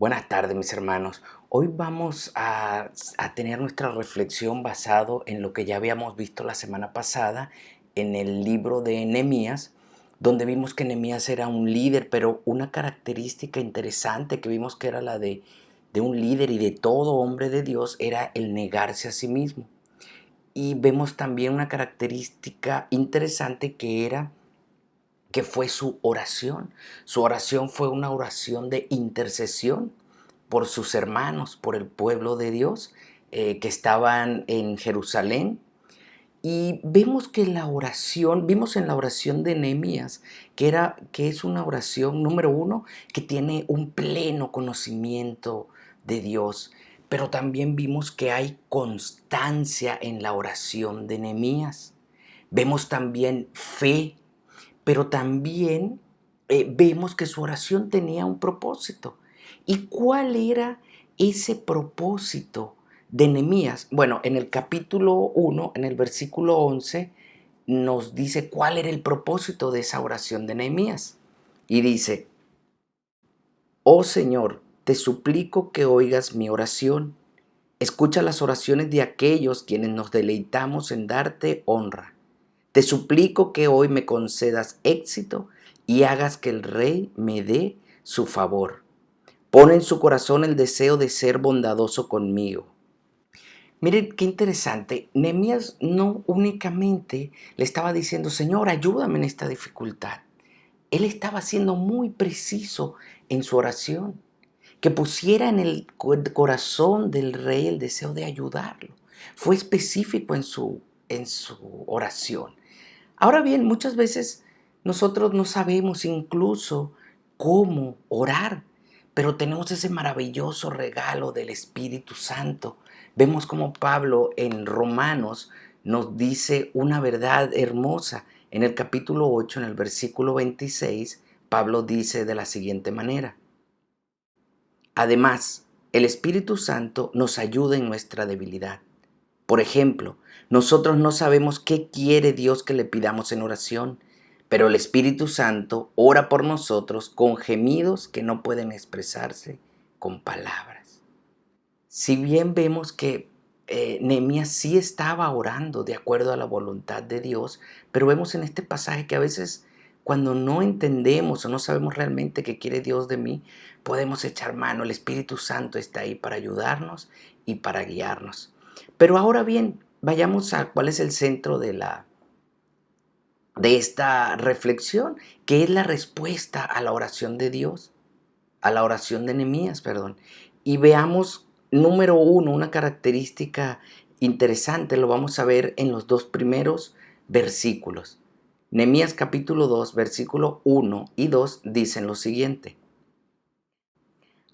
Buenas tardes, mis hermanos. Hoy vamos a tener nuestra reflexión basado en lo que ya habíamos visto la semana pasada en el libro de Nehemías, donde vimos que Nehemías era un líder, pero una característica interesante que vimos que era la de un líder y de todo hombre de Dios era el negarse a sí mismo. Y vemos también una característica interesante que fue su oración. Su oración fue una oración de intercesión por sus hermanos, por el pueblo de Dios que estaban en Jerusalén. Y vemos que vimos en la oración de Nehemías, que es una oración, número uno, que tiene un pleno conocimiento de Dios. Pero también vimos que hay constancia en la oración de Nehemías. Vemos también fe, pero también vemos que su oración tenía un propósito. ¿Y cuál era ese propósito de Nehemías? Bueno, en el capítulo 1, en el versículo 11, nos dice cuál era el propósito de esa oración de Nehemías. Y dice: oh Señor, te suplico que oigas mi oración. Escucha las oraciones de aquellos quienes nos deleitamos en darte honra. Te suplico que hoy me concedas éxito y hagas que el rey me dé su favor. Pon en su corazón el deseo de ser bondadoso conmigo. Miren qué interesante. Nehemías no únicamente le estaba diciendo: Señor, ayúdame en esta dificultad. Él estaba siendo muy preciso en su oración, que pusiera en el corazón del rey el deseo de ayudarlo. Fue específico en su oración. Ahora bien, muchas veces nosotros no sabemos incluso cómo orar, pero tenemos ese maravilloso regalo del Espíritu Santo. Vemos como Pablo en Romanos nos dice una verdad hermosa. En el capítulo 8, en el versículo 26, Pablo dice de la siguiente manera: además, el Espíritu Santo nos ayuda en nuestra debilidad. Por ejemplo, nosotros no sabemos qué quiere Dios que le pidamos en oración, pero el Espíritu Santo ora por nosotros con gemidos que no pueden expresarse con palabras. Si bien vemos que Nehemías sí estaba orando de acuerdo a la voluntad de Dios, pero vemos en este pasaje que a veces cuando no entendemos o no sabemos realmente qué quiere Dios de mí, podemos echar mano. El Espíritu Santo está ahí para ayudarnos y para guiarnos. Pero ahora bien, vayamos a cuál es el centro de esta reflexión, que es la respuesta a la oración de Dios, a la oración de Nehemías, perdón. Y veamos, número uno, una característica interesante, lo vamos a ver en los dos primeros versículos. Nehemías capítulo 2, versículo 1 y 2 dicen lo siguiente: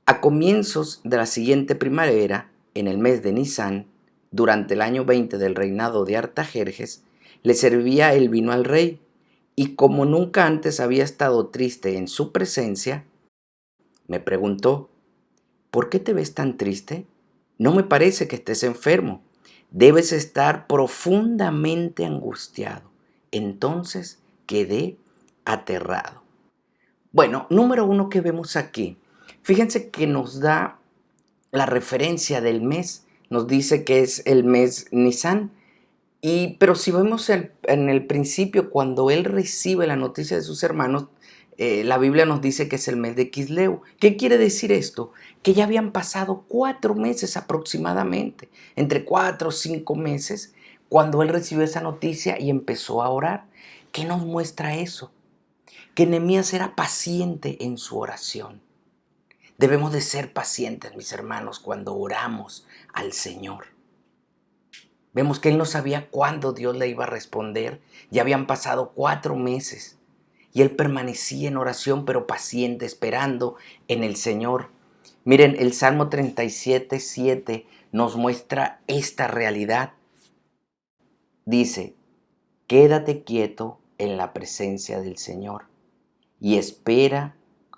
a comienzos de la siguiente primavera, en el mes de Nisán, durante el año 20 del reinado de Artajerjes, le servía el vino al rey, y como nunca antes había estado triste en su presencia, me preguntó: ¿por qué te ves tan triste? No me parece que estés enfermo. Debes estar profundamente angustiado. Entonces quedé aterrado. Bueno, número uno que vemos aquí. Fíjense que nos da la referencia del mes. Nos dice que es el mes Nisan. Pero si vemos en el principio, cuando él recibe la noticia de sus hermanos, la Biblia nos dice que es el mes de Quisleu. ¿Qué quiere decir esto? Que ya habían pasado 4 meses aproximadamente, entre 4 o 5 meses, cuando él recibió esa noticia y empezó a orar. ¿Qué nos muestra eso? Que Nehemías era paciente en su oración. Debemos de ser pacientes, mis hermanos, cuando oramos al Señor. Vemos que él no sabía cuándo Dios le iba a responder. Ya habían pasado 4 meses y él permanecía en oración, pero paciente, esperando en el Señor. Miren, el Salmo 37:7 nos muestra esta realidad. Dice: quédate quieto en la presencia del Señor y espera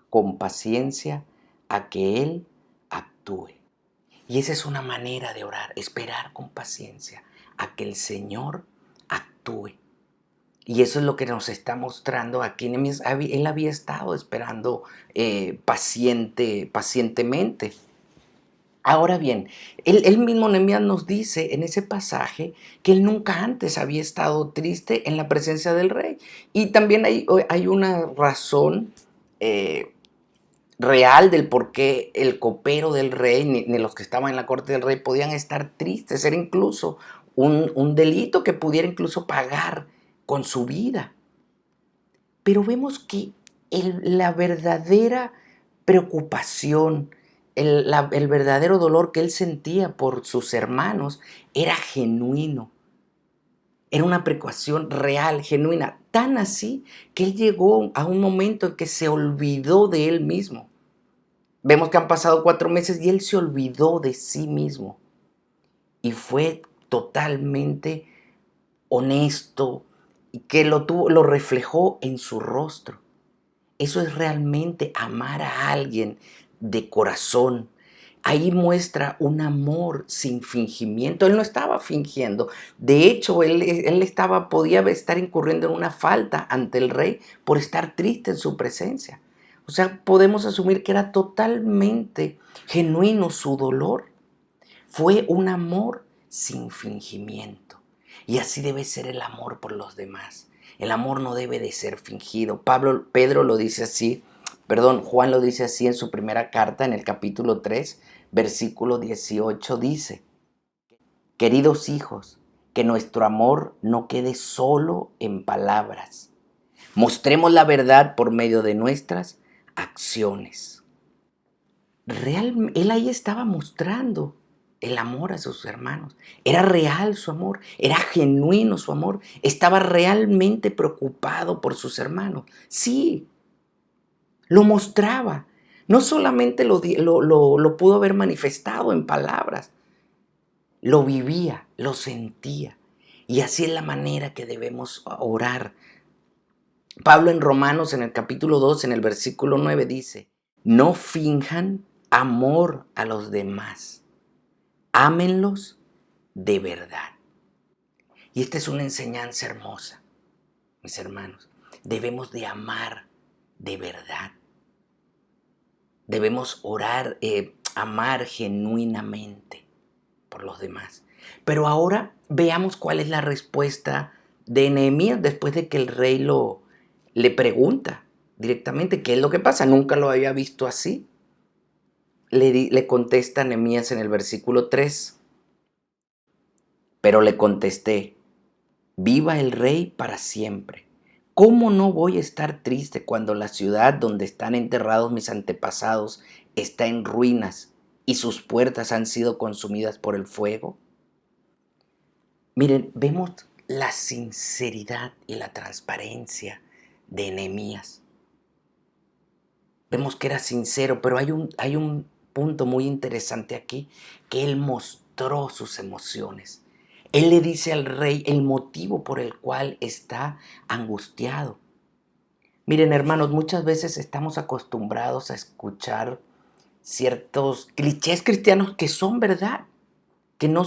con paciencia a que Él actúe. Y esa es una manera de orar, esperar con paciencia a que el Señor actúe. Y eso es lo que nos está mostrando aquí. Él había estado esperando pacientemente. Ahora bien, él mismo Nehemías nos dice en ese pasaje que él nunca antes había estado triste en la presencia del rey. Y también hay una razón eh, real del por qué el copero del rey, ni los que estaban en la corte del rey podían estar tristes. Era incluso un delito que pudiera incluso pagar con su vida. Pero vemos que la verdadera preocupación, el verdadero dolor que él sentía por sus hermanos era genuino. Era una preocupación real, genuina, tan así que él llegó a un momento en que se olvidó de él mismo. Vemos que han pasado 4 meses y él se olvidó de sí mismo y fue totalmente honesto y que lo reflejó en su rostro. Eso es realmente amar a alguien de corazón. Ahí muestra un amor sin fingimiento. Él no estaba fingiendo. De hecho, podía estar incurriendo en una falta ante el rey por estar triste en su presencia. O sea, podemos asumir que era totalmente genuino su dolor. Fue un amor sin fingimiento. Y así debe ser el amor por los demás. El amor no debe de ser fingido. Pedro lo dice así, Juan lo dice así en su primera carta, en el capítulo 3, versículo 18, dice: queridos hijos, que nuestro amor no quede solo en palabras. Mostremos la verdad por medio de nuestras acciones. Él ahí estaba mostrando el amor a sus hermanos. Era real su amor, era genuino su amor. Estaba realmente preocupado por sus hermanos. Sí, lo mostraba. No solamente lo pudo haber manifestado en palabras, lo vivía, lo sentía. Y así es la manera que debemos orar. Pablo en Romanos, en el capítulo 2, en el versículo 9, dice: no finjan amor a los demás, ámenlos de verdad. Y esta es una enseñanza hermosa, mis hermanos. Debemos de amar de verdad. Debemos amar genuinamente por los demás. Pero ahora veamos cuál es la respuesta de Nehemías después de que el rey le pregunta directamente qué es lo que pasa. Nunca lo había visto así. Le contesta Nehemías en el versículo 3. Pero le contesté: viva el rey para siempre. ¿Cómo no voy a estar triste cuando la ciudad donde están enterrados mis antepasados está en ruinas y sus puertas han sido consumidas por el fuego? Miren, vemos la sinceridad y la transparencia de Nehemías. Vemos que era sincero, pero hay un punto muy interesante aquí, que él mostró sus emociones. Él le dice al rey el motivo por el cual está angustiado. Miren, hermanos, muchas veces estamos acostumbrados a escuchar ciertos clichés cristianos que son verdad, que no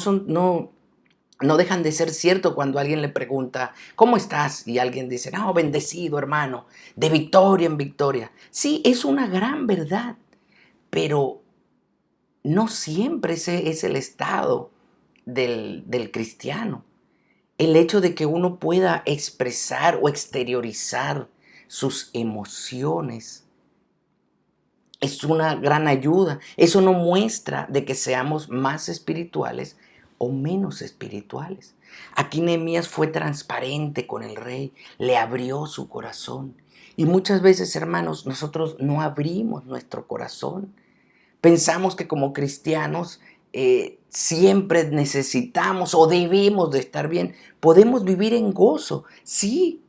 dejan de ser cierto cuando alguien le pregunta: ¿cómo estás? Y alguien dice: no, bendecido, hermano, de victoria en victoria. Sí, es una gran verdad, pero no siempre ese es el estado del cristiano. El hecho de que uno pueda expresar o exteriorizar sus emociones es una gran ayuda. Eso no muestra de que seamos más espirituales o menos espirituales. Aquí Nehemías fue transparente con el rey, le abrió su corazón. Y muchas veces, hermanos, nosotros no abrimos nuestro corazón. Pensamos que como cristianos siempre necesitamos o debemos de estar bien. Podemos vivir en gozo, sí.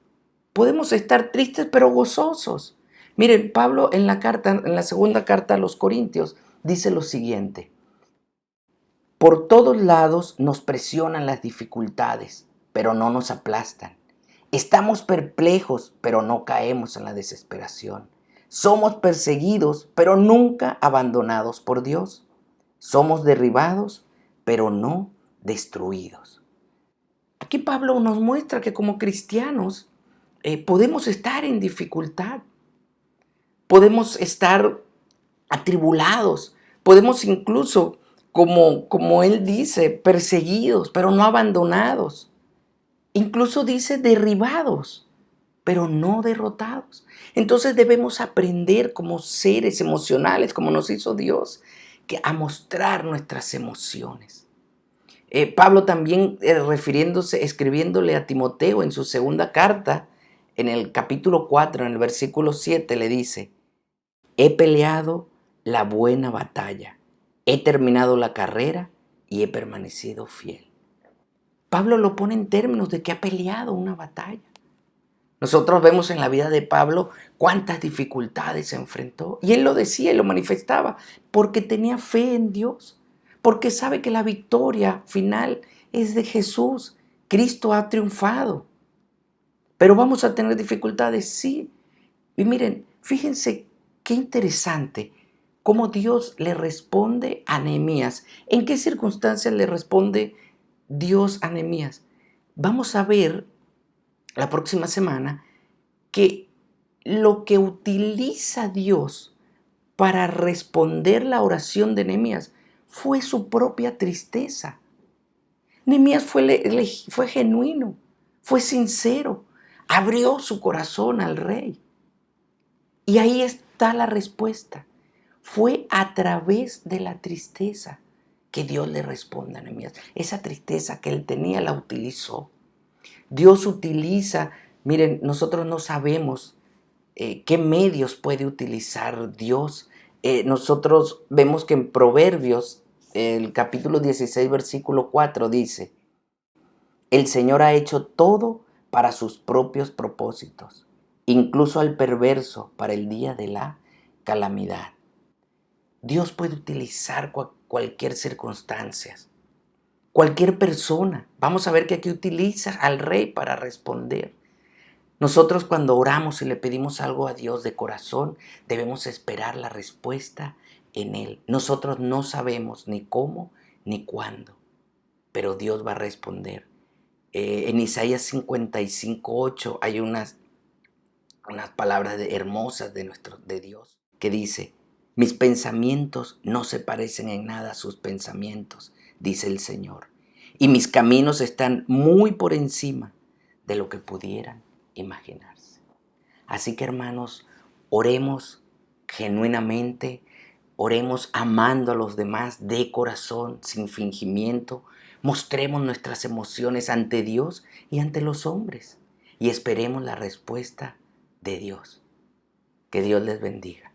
Podemos estar tristes pero gozosos. Miren, Pablo en la segunda carta a los Corintios, dice lo siguiente: por todos lados nos presionan las dificultades, pero no nos aplastan. Estamos perplejos, pero no caemos en la desesperación. Somos perseguidos, pero nunca abandonados por Dios. Somos derribados, pero no destruidos. Aquí Pablo nos muestra que como cristianos podemos estar en dificultad, podemos estar atribulados, podemos incluso, como él dice, perseguidos, pero no abandonados. Incluso dice derribados, pero no derrotados. Entonces debemos aprender como seres emocionales, como nos hizo Dios, a mostrar nuestras emociones. Pablo también escribiéndole a Timoteo en su segunda carta, en el capítulo 4, en el versículo 7, le dice: he peleado la buena batalla, he terminado la carrera y he permanecido fiel. Pablo lo pone en términos de que ha peleado una batalla. Nosotros vemos en la vida de Pablo cuántas dificultades se enfrentó. Y él lo decía y lo manifestaba porque tenía fe en Dios, porque sabe que la victoria final es de Jesús. Cristo ha triunfado. Pero vamos a tener dificultades, sí. Y miren, fíjense qué interesante cómo Dios le responde a Nehemías. ¿En qué circunstancias le responde Dios a Nehemías? Vamos a ver la próxima semana que lo que utiliza Dios para responder la oración de Nehemías fue su propia tristeza. Nehemías fue genuino, fue sincero, abrió su corazón al rey. Y ahí está la respuesta. Fue a través de la tristeza que Dios le responde a Nehemías. Esa tristeza que él tenía la utilizó. Dios utiliza, miren, nosotros no sabemos qué medios puede utilizar Dios. Nosotros vemos que en Proverbios, el capítulo 16, versículo 4 dice: el Señor ha hecho todo para sus propios propósitos, incluso al perverso para el día de la calamidad. Dios puede utilizar cualquier circunstancia, cualquier persona. Vamos a ver que aquí utiliza al rey para responder. Nosotros cuando oramos y le pedimos algo a Dios de corazón, debemos esperar la respuesta en Él. Nosotros no sabemos ni cómo ni cuándo, pero Dios va a responder. En Isaías 55:8 hay unas palabras hermosas de Dios que dice: mis pensamientos no se parecen en nada a sus pensamientos, dice el Señor, y mis caminos están muy por encima de lo que pudieran imaginarse. Así que, hermanos, oremos genuinamente, oremos amando a los demás de corazón, sin fingimiento. Mostremos nuestras emociones ante Dios y ante los hombres y esperemos la respuesta de Dios. Que Dios les bendiga.